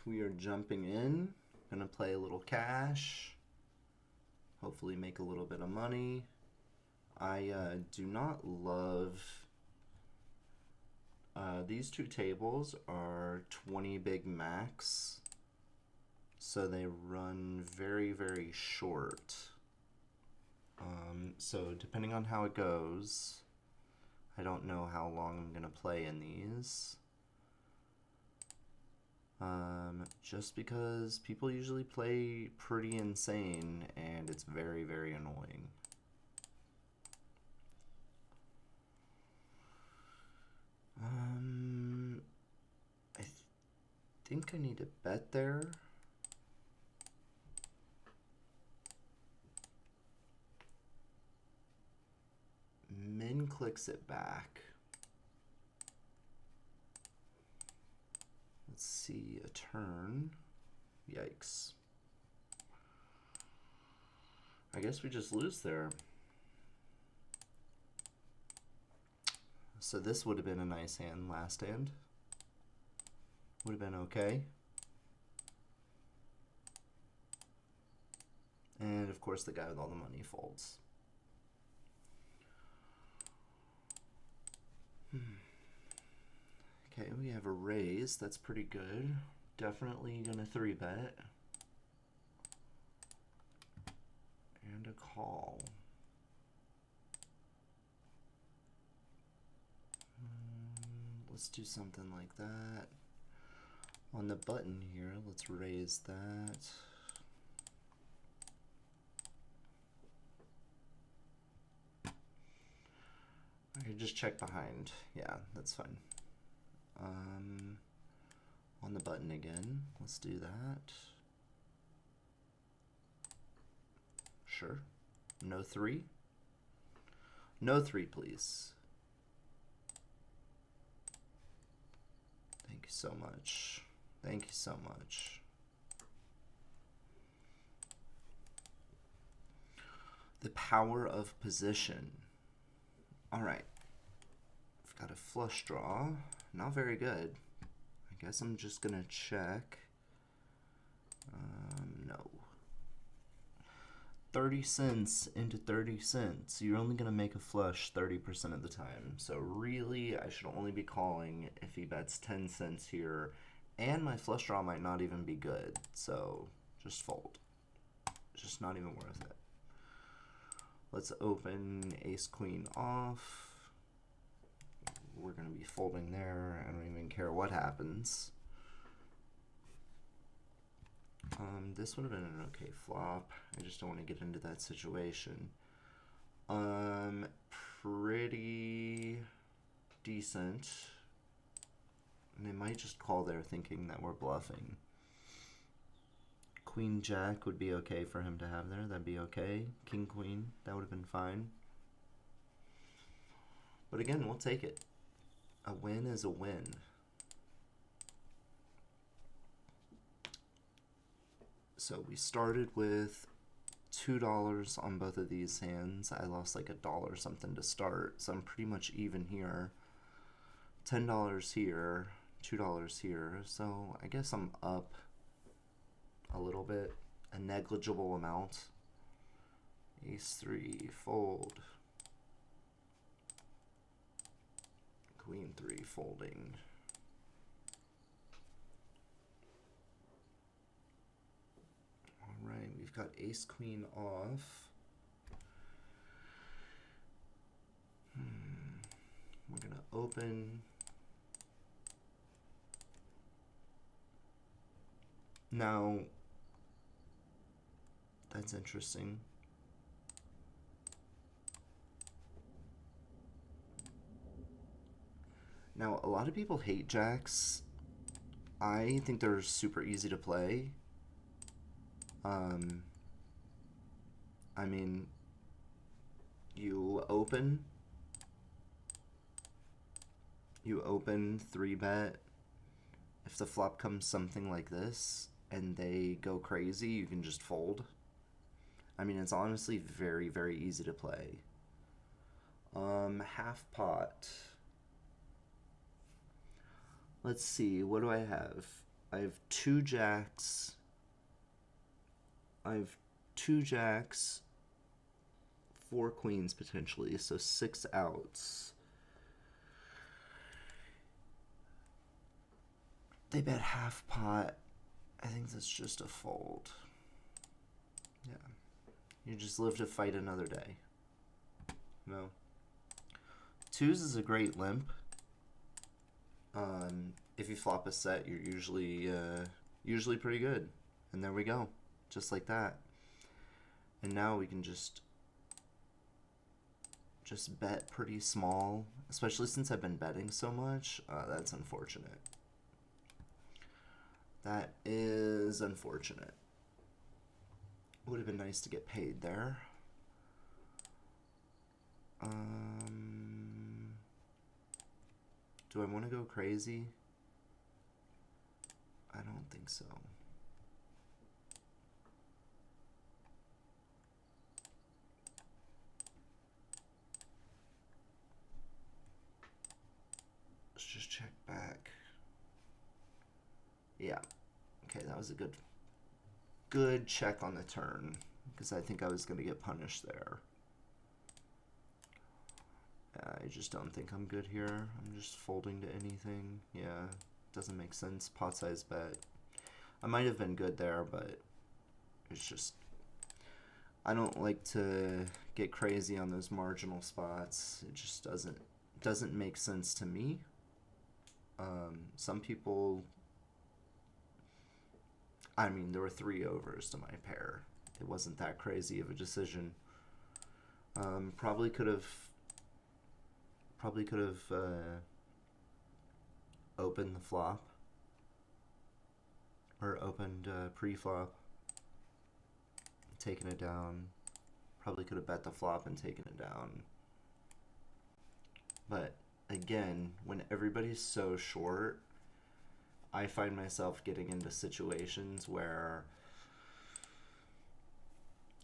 we are jumping in. Gonna play a little cash. Hopefully make a little bit of money. I do not love... these two tables are 20 big max. So they run very, very short. So depending on how it goes, I don't know how long I'm gonna play in these. Just because people usually play pretty insane and it's very, very annoying. I think I need to bet there. Min clicks it back. Let's see, a turn. Yikes. I guess we just lose there. So this would have been a nice hand last hand. Would have been okay. And of course the guy with all the money folds. Okay, we have a raise. That's pretty good. Definitely gonna 3-bet. And a call. Let's do something like that. On the button here, let's raise that. I could just check behind. Yeah, that's fine. On the button again, let's do that. Sure. No 3? No 3, please. Thank you so much. Thank you so much. The power of position. All right. I've got a flush draw. Not very good. I guess I'm just gonna check. No. 30 cents into 30 cents. You're only gonna make a flush 30% of the time. So really, I should only be calling if he bets 10 cents here. And my flush draw might not even be good. So just fold. It's just not even worth it. Let's open ace queen off. We're going to be folding there. I don't even care what happens. This would have been an okay flop. I just don't want to get into that situation. Pretty decent. And they might just call there thinking that we're bluffing. Queen Jack would be okay for him to have there. That'd be okay. King Queen, that would have been fine. But again, we'll take it. A win is a win. So we started with $2 on both of these hands. I lost like $1 something to start, so I'm pretty much even here. $10 here, $2 here, so I guess I'm up a little bit, a negligible amount. Ace 3, fold. Queen 3, folding. Alright, we've got ace queen off. We're gonna open. Now, that's interesting. Now, a lot of people hate jacks. I think they're super easy to play. I mean, you open 3-bet. If the flop comes something like this and they go crazy, you can just fold. I mean, it's honestly very, very easy to play. Half pot. Let's see, what do I have? I have two jacks. I have two jacks, four queens potentially, so 6 outs. They bet half pot. I think that's just a fold. Yeah. You just live to fight another day. No. Twos is a great limp. If you flop a set, you're usually pretty good. And there we go. Just like that. And now we can just bet pretty small, especially since I've been betting so much. That's unfortunate. That is unfortunate. Would have been nice to get paid there. Do I want to go crazy? I don't think so. Let's just check back. Yeah. Okay, that was a good check on the turn, because I think I was going to get punished there. I just don't think I'm good here. I'm just folding to anything. Yeah, doesn't make sense. Pot size bet. I might have been good there, but it's just, I don't like to get crazy on those marginal spots. It just doesn't make sense to me. Some people, I mean, there were 3 overs to my pair. It wasn't that crazy of a decision. Probably could have opened the flop, or opened pre-flop, taken it down. Probably could have bet the flop and taken it down. But again, when everybody's so short, I find myself getting into situations where,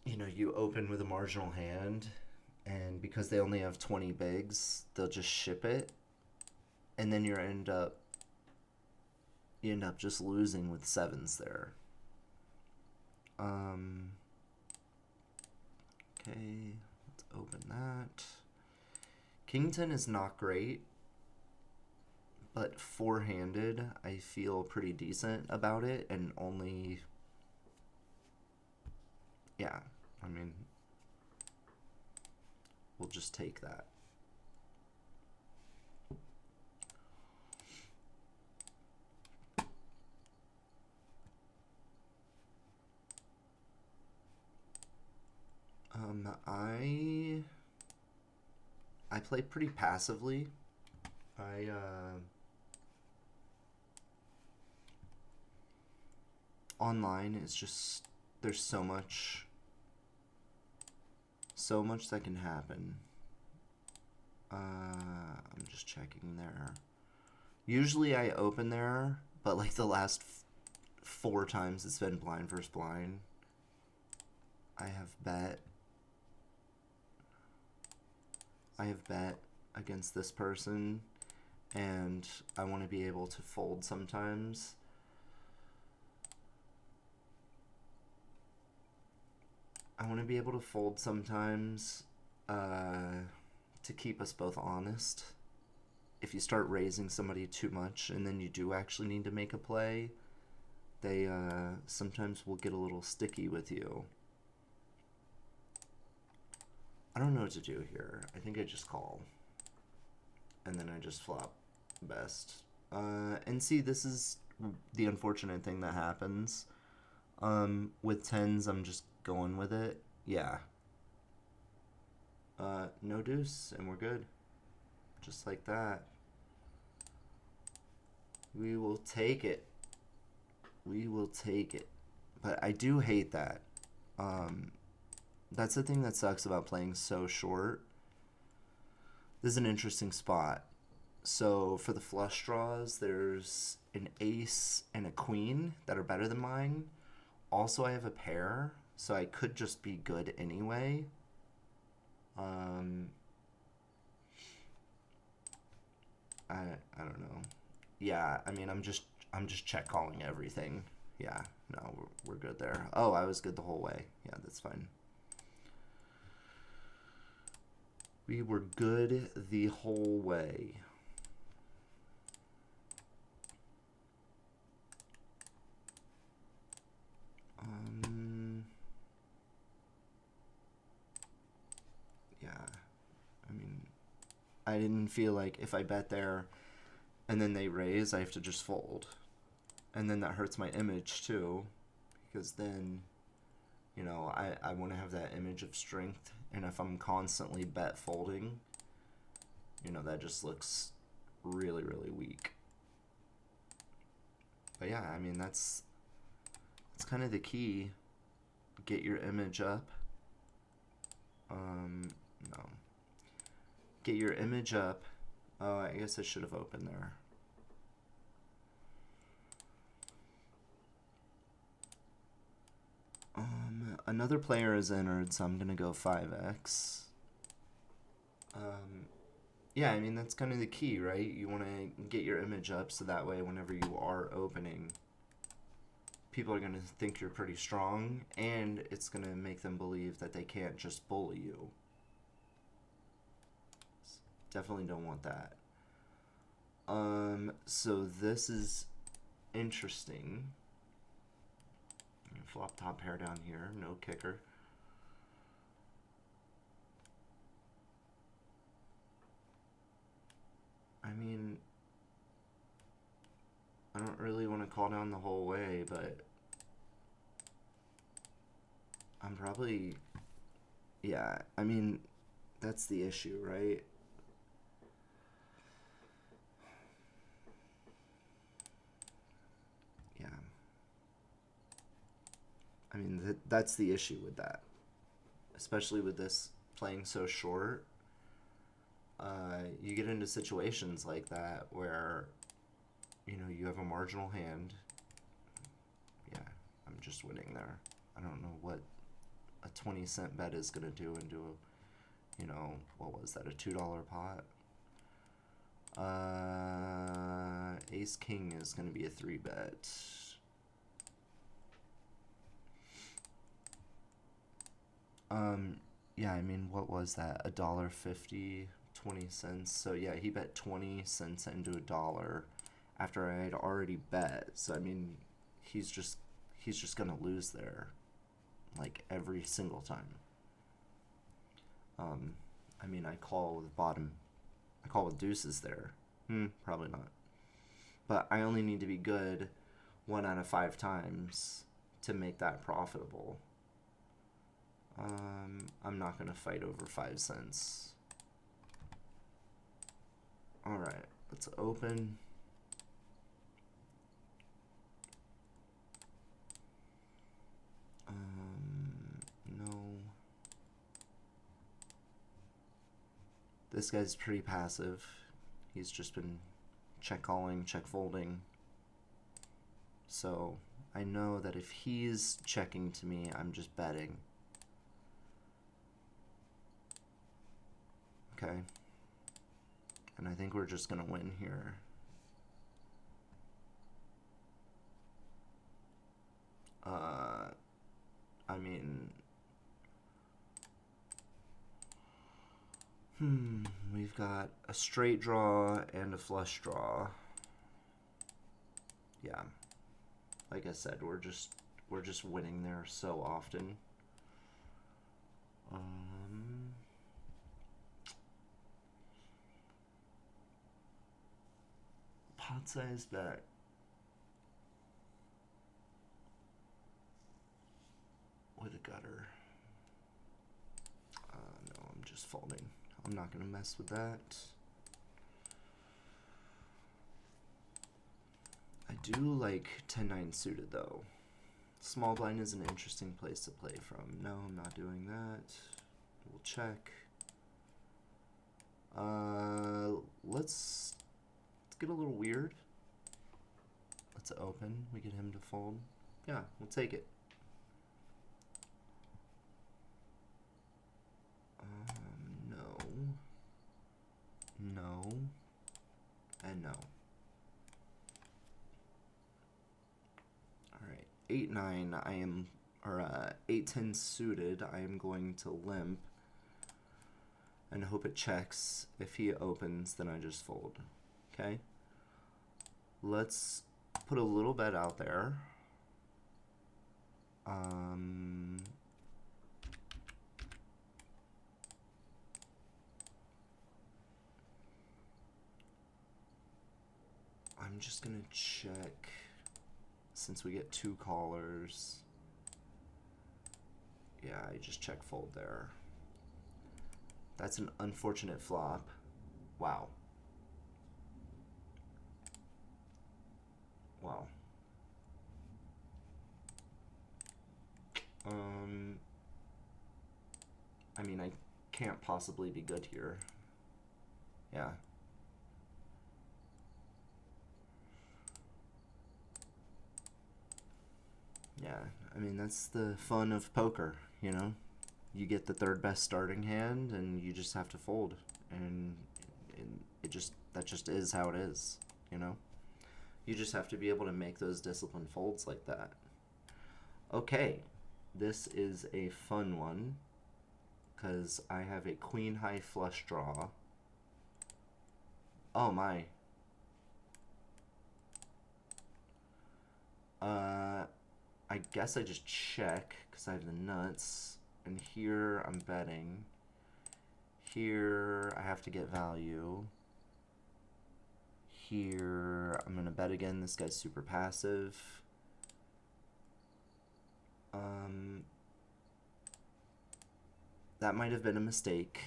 you know, you open with a marginal hand, and because they only have 20 bigs, they'll just ship it, and then you end up just losing with 7s there. Okay, let's open that. King 10 is not great, but four-handed, I feel pretty decent about it, and only, yeah, I mean, we'll just take that. I play pretty passively. Online is just, there's so much that can happen. I'm just checking there. Usually I open there, but like the last 4 times it's been blind versus blind. I have bet against this person, and I want to be able to fold sometimes. To keep us both honest. If you start raising somebody too much and then you do actually need to make a play, they sometimes will get a little sticky with you. I don't know what to do here. I think I just call. And then I just flop best. And see, this is the unfortunate thing that happens. With 10s, I'm just going with it. Yeah. No deuce, and we're good. Just like that. We will take it. We will take it. But I do hate that. That's the thing that sucks about playing so short. This is an interesting spot. So for the flush draws, there's an ace and a queen that are better than mine. Also, I have a pair, so I could just be good anyway. I don't know. Yeah, I mean, I'm I'm just check calling everything. Yeah, no, we're good there. Oh, I was good the whole way. Yeah, that's fine. We were good the whole way. Yeah, I mean, I didn't feel like if I bet there and then they raise, I have to just fold. And then that hurts my image too, because then, you know, I want to have that image of strength. And if I'm constantly bet folding, you know, that just looks really, really weak. But yeah, I mean, that's kind of the key. Get your image up. No. Get your image up. Oh, I guess I should have opened there. Another player is entered, so I'm gonna go 5x. Yeah, I mean, that's kind of the key, right? You want to get your image up so that way whenever you are opening, people are going to think you're pretty strong, and it's going to make them believe that they can't just bully you. Definitely don't want that. So this is interesting. Flop top pair down here, no kicker. I mean, I don't really want to call down the whole way, but I'm probably, yeah, I mean, that's the issue, right? Yeah. I mean, that's the issue with that. Especially with this playing so short. You get into situations like that where, you know, you have a marginal hand. Yeah, I'm just winning there. I don't know what a 20-cent bet is going to do into a, you know, what was that, a $2 pot? Ace King is going to be a 3-bet. Yeah, I mean, what was that? $1.50, 20 cents. So yeah, he bet 20 cents into a dollar after I had already bet. So I mean, he's just gonna lose there, like every single time. I mean, I call with bottom. I call with deuces there. Probably not. But I only need to be good 1 out of 5 times to make that profitable. I'm not gonna fight over 5 cents. Alright, let's open. No. This guy's pretty passive. He's just been check calling, check folding. So I know that if he's checking to me, I'm just betting. Okay. And I think we're just gonna win here. I mean, we've got a straight draw and a flush draw. Yeah. Like I said, we're just winning there so often. Pot size bet. With a gutter. No, I'm just folding. I'm not gonna mess with that. I do like 10-9 suited though. Small blind is an interesting place to play from. No, I'm not doing that. We'll check. Let's get a little weird. Let's open. We get him to fold. Yeah, we'll take it. No. No. And no. 8-9, I am, or 8-10 suited, I am going to limp and hope it checks. If he opens, then I just fold. Okay? Let's put a little bet out there. I'm just gonna check since we get 2 callers. Yeah, I just check fold there. That's an unfortunate flop. Wow. Wow. I mean, I can't possibly be good here. Yeah. Yeah, I mean, that's the fun of poker, you know? You get the third best starting hand and you just have to fold. And that just is how it is, you know? You just have to be able to make those disciplined folds like that. Okay, this is a fun one because I have a queen high flush draw. Oh my. I guess I just check because I have the nuts. And here I'm betting. Here I have to get value. Here I'm gonna bet again. This guy's super passive. That might have been a mistake.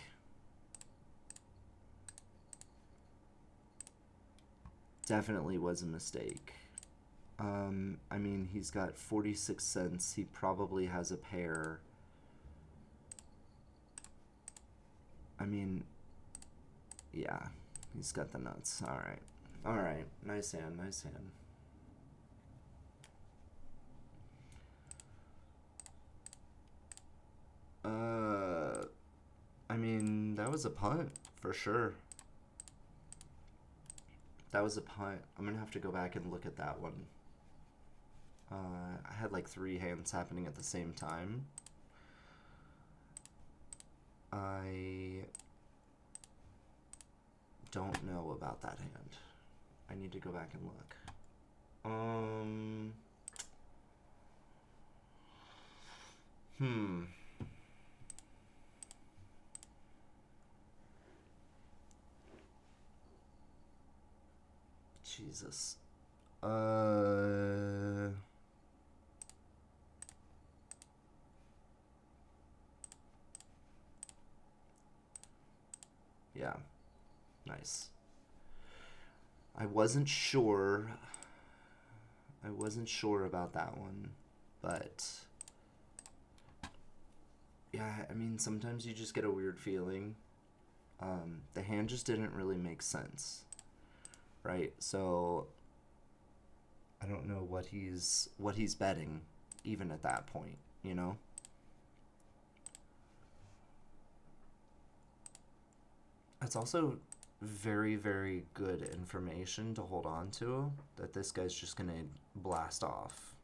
Definitely was a mistake. I mean, he's got 46 cents. He probably has a pair. I mean, yeah, he's got the nuts. All right. All right. Nice hand. Nice hand. I mean, that was a punt for sure. That was a punt. I'm gonna have to go back and look at that one. I had like 3 hands happening at the same time. I don't know about that hand. I need to go back and look. Jesus. Yeah. Nice. I wasn't sure about that one, but yeah, I mean, sometimes you just get a weird feeling. The hand just didn't really make sense, right? So I don't know what he's betting even at that point, you know? It's also very, very good information to hold on to that this guy's just gonna blast off.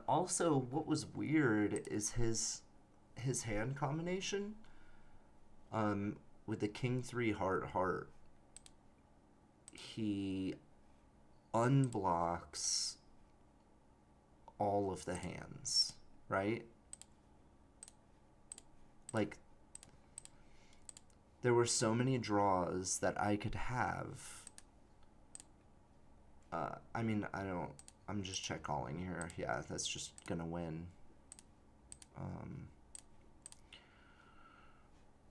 Also, what was weird is his hand combination with the king 3 heart heart. He unblocks all of the hands, right? Like, there were so many draws that I could have. I mean, I'm just check calling here. Yeah, that's just gonna win.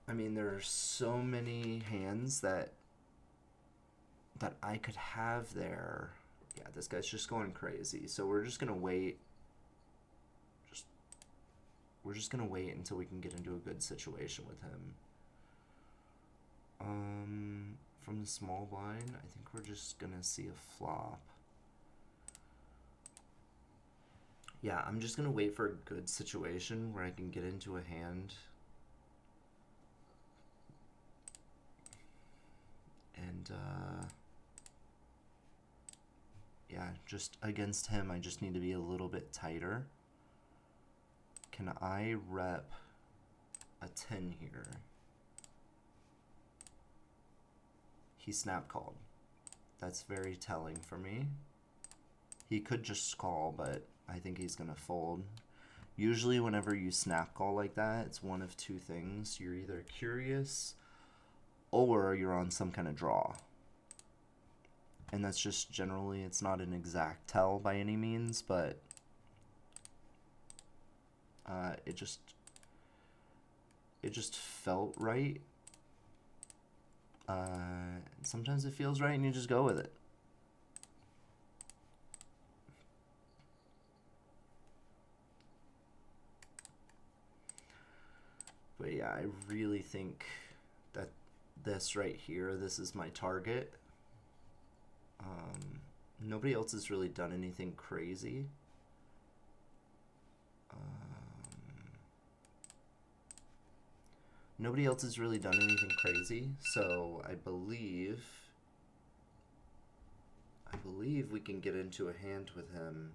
I mean, there are so many hands that I could have there. Yeah, this guy's just going crazy. So we're just gonna wait. We're just gonna wait until we can get into a good situation with him. From the small blind, I think we're just gonna see a flop. Yeah, I'm just gonna wait for a good situation where I can get into a hand. And yeah, just against him, I just need to be a little bit tighter. Can I rep a 10 here? He snap called. That's very telling for me. He could just call, but I think he's going to fold. Usually whenever you snap call like that, it's one of two things. You're either curious or you're on some kind of draw. And that's just generally, it's not an exact tell by any means, but it just felt right. Sometimes it feels right and you just go with it. But yeah, I really think that this right here, this is my target. Nobody else has really done anything crazy. Nobody else has really done anything crazy, so I believe we can get into a hand with him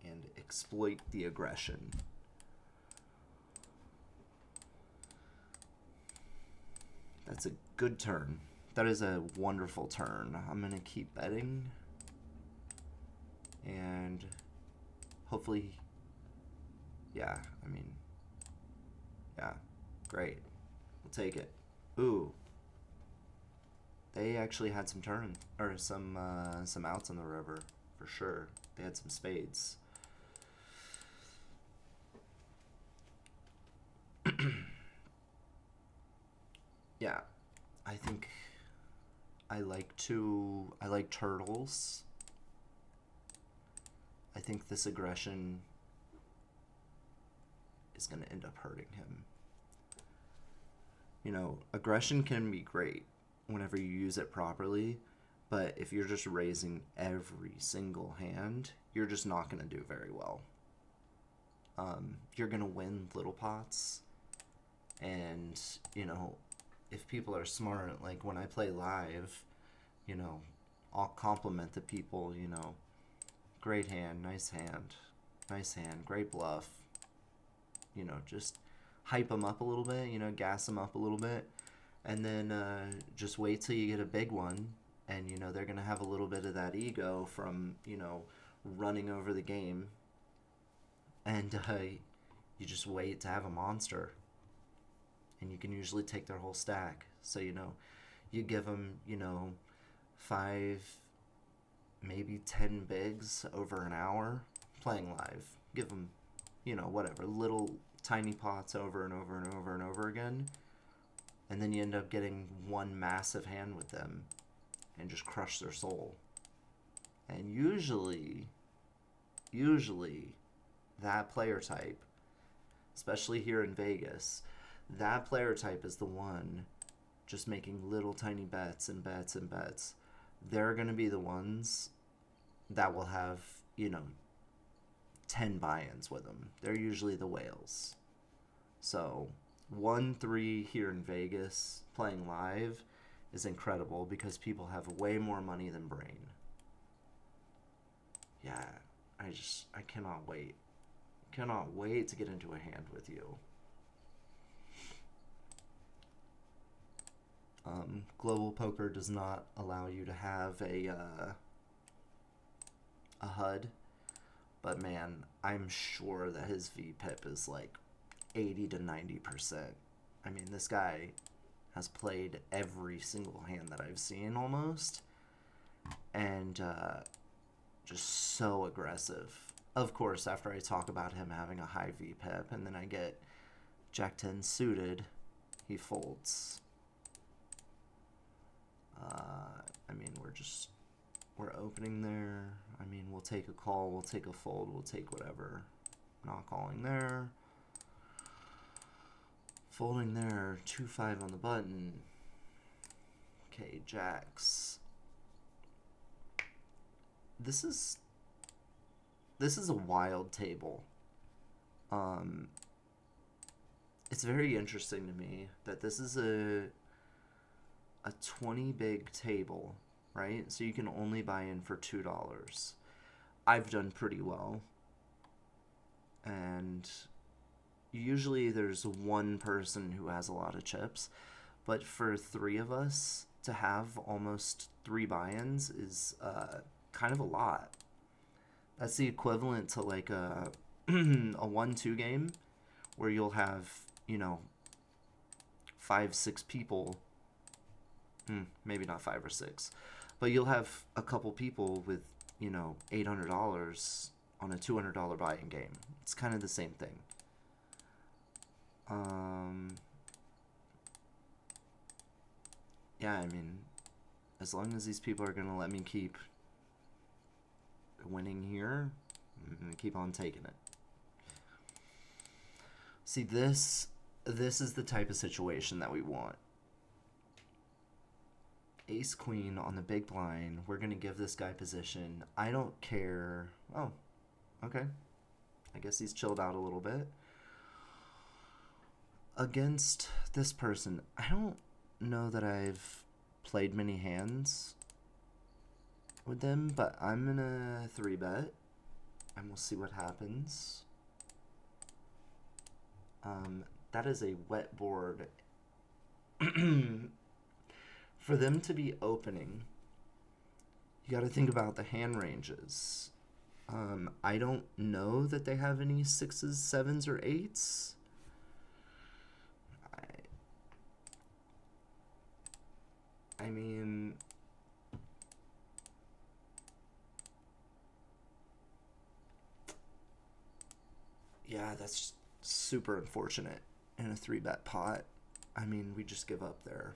and exploit the aggression. That's a good turn. That is a wonderful turn. I'm going to keep betting. And hopefully, yeah, I mean, yeah, great. We'll take it. Ooh. They actually had some turns, or some outs on the river, for sure. They had some spades. Yeah, I think I like turtles. I think this aggression is going to end up hurting him. You know, aggression can be great whenever you use it properly, but if you're just raising every single hand, you're just not going to do very well. You're going to win little pots, and, you know, if people are smart, like when I play live, you know, I'll compliment the people, you know, great hand, nice hand, great bluff, you know, just hype them up a little bit, you know, gas them up a little bit, and then just wait till you get a big one, and, you know, they're going to have a little bit of that ego from, you know, running over the game, and you just wait to have a monster, and you can usually take their whole stack. So, you know, you give them, you know, 5, maybe 10 bigs over an hour playing live. Give them, you know, whatever, little tiny pots over and over and over and over again. And then you end up getting one massive hand with them and just crush their soul. And usually that player type, especially here in Vegas, that player type is the one just making little tiny bets and bets and bets. They're going to be the ones that will have, you know, 10 buy-ins with them. They're usually the whales. So 1-3 here in Vegas playing live is incredible because people have way more money than brain. Yeah, I cannot wait. Cannot wait to get into a hand with you. Global Poker does not allow you to have a HUD, but man, I'm sure that his VPIP is like 80 to 90%. I mean, this guy has played every single hand that I've seen almost, and just so aggressive. Of course, after I talk about him having a high VPIP, and then I get Jack 10 suited, he folds. I mean, we're opening there. I mean, we'll take a call, we'll take a fold, we'll take whatever. Not calling there. Folding there, 2-5 on the button. Okay, jacks. This is a wild table. It's very interesting to me that this is a 20 big table right? So you can only buy in for $2. I've done pretty well. And usually there's one person who has a lot of chips, but for three of us to have almost three buy-ins is kind of a lot. That's the equivalent to like a a 1-2 game where you'll have, 5-6 people. Maybe not 5 or 6, but you'll have a couple people with, $800 on a $200 buy-in game. It's kind of the same thing. Yeah, I mean, as long as these people are going to let me keep winning here, I'm going to keep on taking it. See, this is the type of situation that we want. Ace queen on the big blind. We're going to give this guy position. I don't care. Oh, okay. I guess he's chilled out a little bit. Against this person, I don't know that I've played many hands with them, but I'm going to 3-bet, and we'll see what happens. That is a wet board. For them to be opening, you got to think about the hand ranges. I don't know that they have any 6s, 7s, or 8s. I mean, yeah, that's super unfortunate in a 3-bet pot. I mean, we just give up there.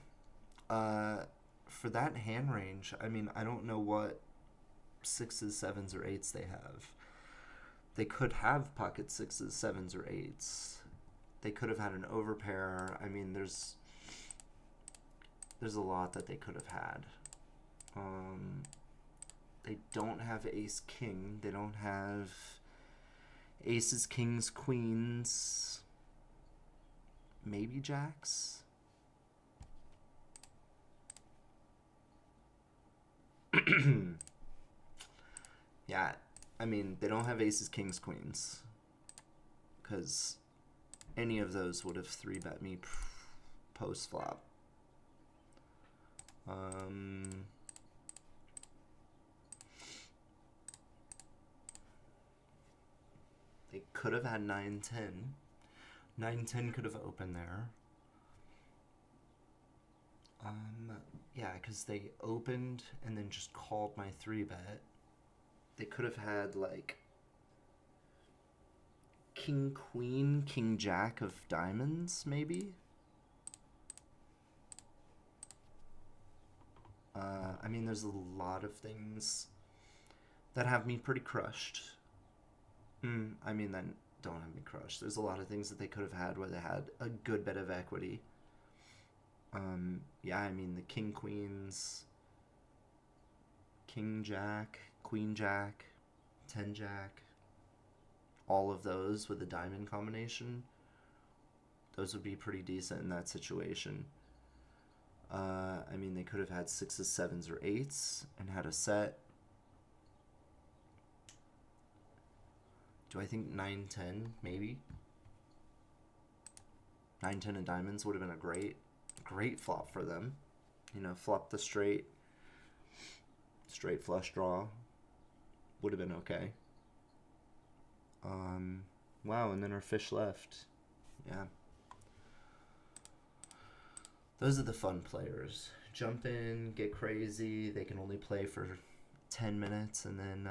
For that hand range, I mean, I don't know what 6s, 7s, or 8s they have. They could have pocket 6s, 7s, or 8s. They could have had an overpair. I mean, there's a lot that they could have had. They don't have ace king. They don't have aces, kings, queens. Maybe jacks. Yeah, I mean, they don't have aces, kings, queens. Because any of those would have 3-bet me post-flop. They could have had 9-10. 9-10 could have opened there. Yeah, because they opened and then just called my 3-bet. They could have had, like, king, queen, king, jack of diamonds, maybe? I mean, there's a lot of things that have me pretty crushed. I mean, that don't have me crushed. There's a lot of things that they could have had where they had a good bit of equity. Yeah, I mean, the king, queens, king, jack, queen, jack, 10, jack, all of those with a diamond combination, those would be pretty decent in that situation. I mean, they could have had 6s, 7s, or 8s and had a set. Do I think 9-10, maybe? 9-10 and diamonds would have been a great flop for them. Flop the straight flush draw. Would have been okay. Wow, and then our fish left. Yeah. Those are the fun players. Jump in, get crazy. They can only play for 10 minutes, and then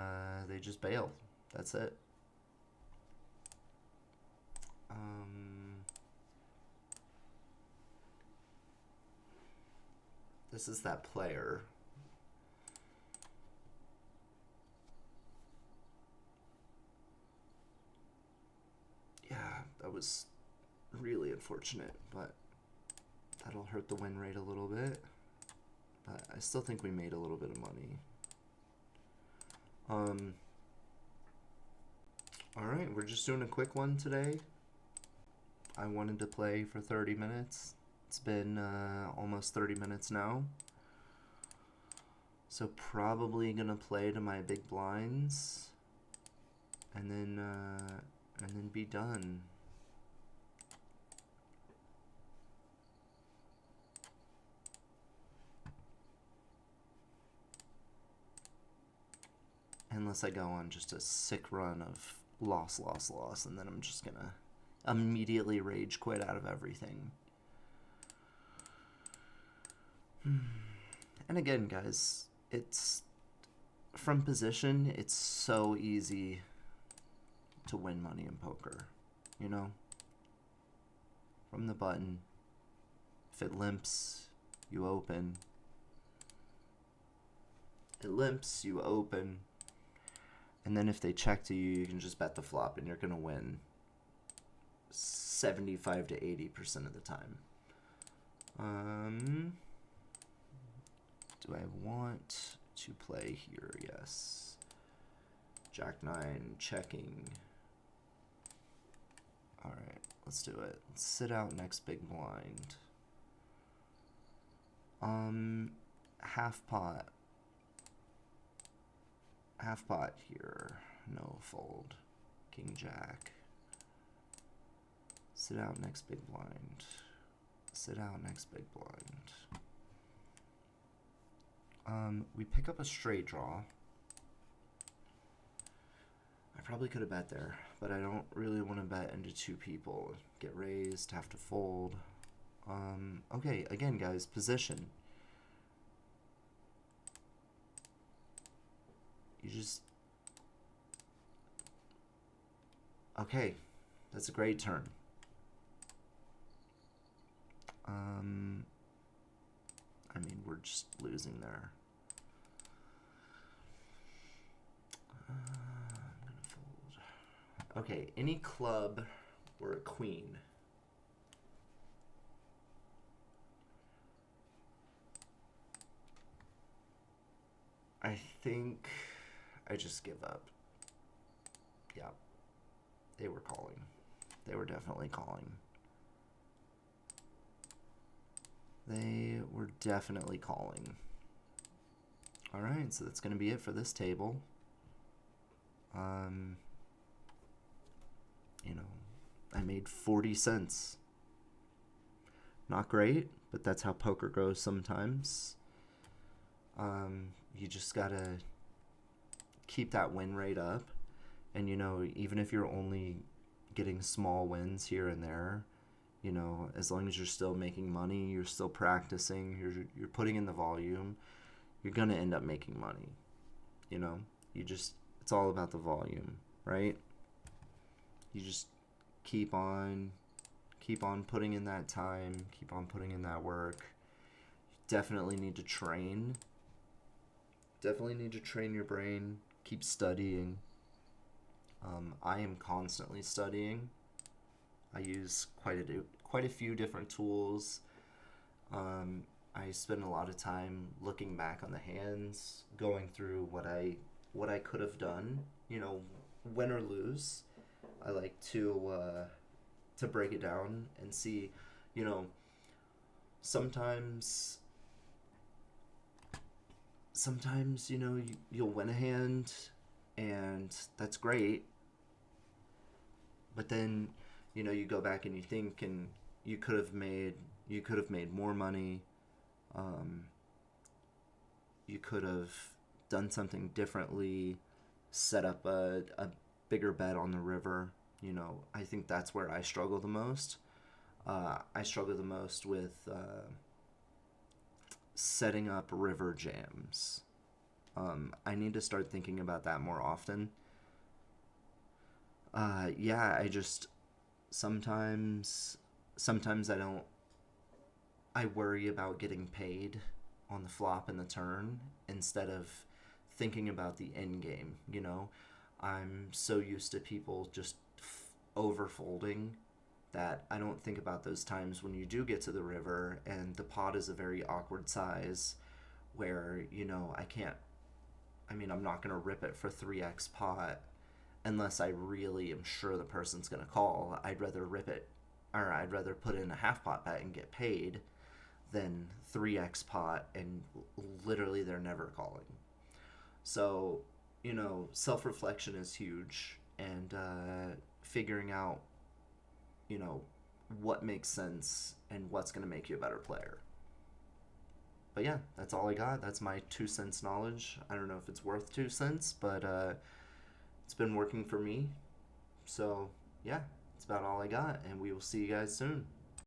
they just bail. That's it. This is that player. Yeah, that was really unfortunate, but that'll hurt the win rate a little bit. But I still think we made a little bit of money. Alright, we're just doing a quick one today. I wanted to play for 30 minutes. It's been almost 30 minutes now. So probably gonna play to my big blinds, and then be done. Unless I go on just a sick run of loss, and then I'm just gonna immediately rage quit out of everything. And again, guys, it's from position, it's so easy to win money in poker, you know? From the button, if it limps, you open. It limps, you open. And then if they check to you, you can just bet the flop and you're going to win 75 to 80% of the time. Do I want to play here? Yes. Jack 9, checking. Alright, let's do it. Let's sit out next big blind. Half pot. Half pot here. No fold. King Jack. Sit out next big blind. Sit out next big blind. We pick up a straight draw. I probably could have bet there, but I don't really want to bet into two people. Get raised, have to fold. Okay, again, guys, position. You just... Okay, that's a great turn. I mean, we're just losing there. I'm gonna fold. Okay, any club or a queen. I think I just give up. Yeah, they were calling. They were definitely calling. They were definitely calling. Alright, so that's going to be it for this table. You know, I made 40 cents. Not great, but that's how poker goes sometimes. You just gotta keep that win rate up. And, you know, even if you're only getting small wins here and there, you know, as long as you're still making money, you're still practicing, you're putting in the volume, you're gonna end up making money. You know, it's all about the volume, right? You just keep on putting in that time, keep on putting in that work. You definitely need to train. Definitely need to train your brain, keep studying. I am constantly studying. I use quite a few different tools. I spend a lot of time looking back on the hands, going through what I could have done, you know, win or lose. I like to break it down and see, you know, sometimes you know, you'll win a hand and that's great, but then, you know, you go back and you think, and you could have made more money. You could have done something differently, set up a bigger bet on the river. You know, I think that's where I struggle the most. I struggle the most with setting up river jams. I need to start thinking about that more often. Yeah, I just sometimes I worry about getting paid on the flop and the turn instead of thinking about the end game, you know? I'm so used to people just over folding that I don't think about those times when you do get to the river and the pot is a very awkward size where, you know, I'm not going to rip it for 3x pot unless I really am sure the person's going to call. I'd rather rip it, or I'd rather put in a half pot bet and get paid than 3x pot, and literally they're never calling. So, self reflection is huge, and figuring out, you know, what makes sense and what's going to make you a better player. But yeah, that's all I got. That's my 2 cents knowledge. I don't know if it's worth 2 cents, but it's been working for me. So yeah, that's about all I got, and we will see you guys soon.